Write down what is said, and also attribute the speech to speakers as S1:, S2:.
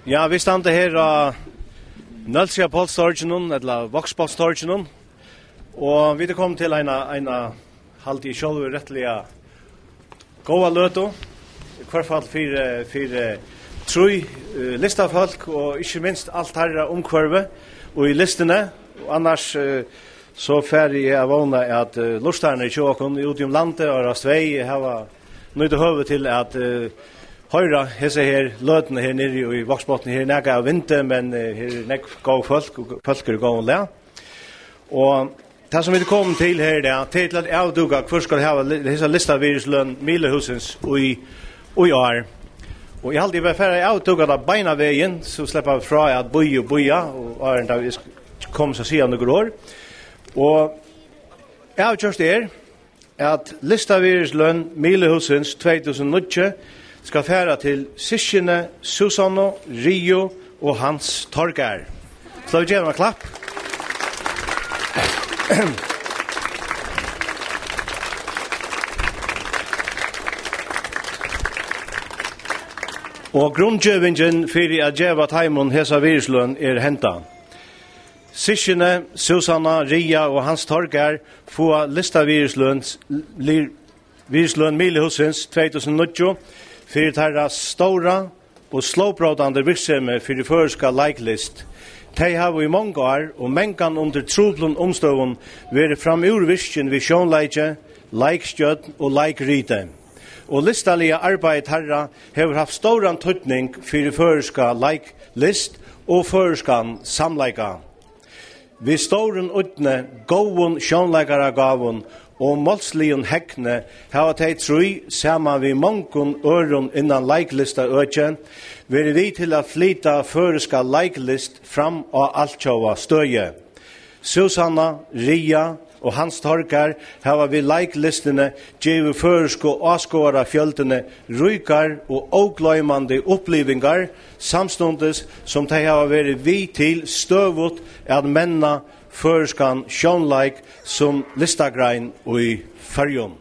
S1: Ja, vi stande her av Nølsja Polstorgen, eller Voxpolstorgen, og vi er kommet til en halvt i sjølv rettelige gåa løto, i hvert fall for tru listafolk, og ikke minst alt herre omkvarve, og i listene, og annars så ferdig jeg vågne at lusterne i Kjåkon, ute om landet og Rastvei, har nøyde høve til at høyra hese her løtene her nere i Voksbotten her nega av vinter, men her nek gav folk, og folk gav og le. Og det som vi kom til her, det er til at avduga hvor skal hava hese lista virusløn Milehusens i år. Og jeg halte jeg ferdig avduga da beina veien, så slipper vi fra at boja, og åren da vi kom så siden noen år. Og jeg har kjørst er at lista virusløn Milehusens 2019 skal færa til Siskjene, Susanno, Rio og Hans Torgar. Så vi gjør en klapp. Og grundgjøvingen for at gjøre taimon hesa virusløn henta. Siskjene, Susanna, Ria og Hans Torgar få lista virusløn Milehusens 2019 for tarra stora og slåbrådande virksomhet for det føreska leiklist. De har i mange år og mengan under troblom omstøvun vært fram ur virken ved sjånleikje, leikstjøtt og leikrite. Og listalige arbeid herra har haft stor tøtning for det føreska leiklist og føreskan samleika. Vi storen utne gåvun sjånleikara gavun og målsligen hekne hava tei trui saman vi mongun øron innan leiklista økjen, veri vi til at flyta føreska leiklist fram av altkjøva støye. Susanna, Ria og Hans Torgar hava vi leiklistene djevu føresko avskåra fjöldene rykar og ågløymande opplivingar, samstundes som de hava veri vi til støvut at menna føreskan sjånleik som listagrein og i Färjön.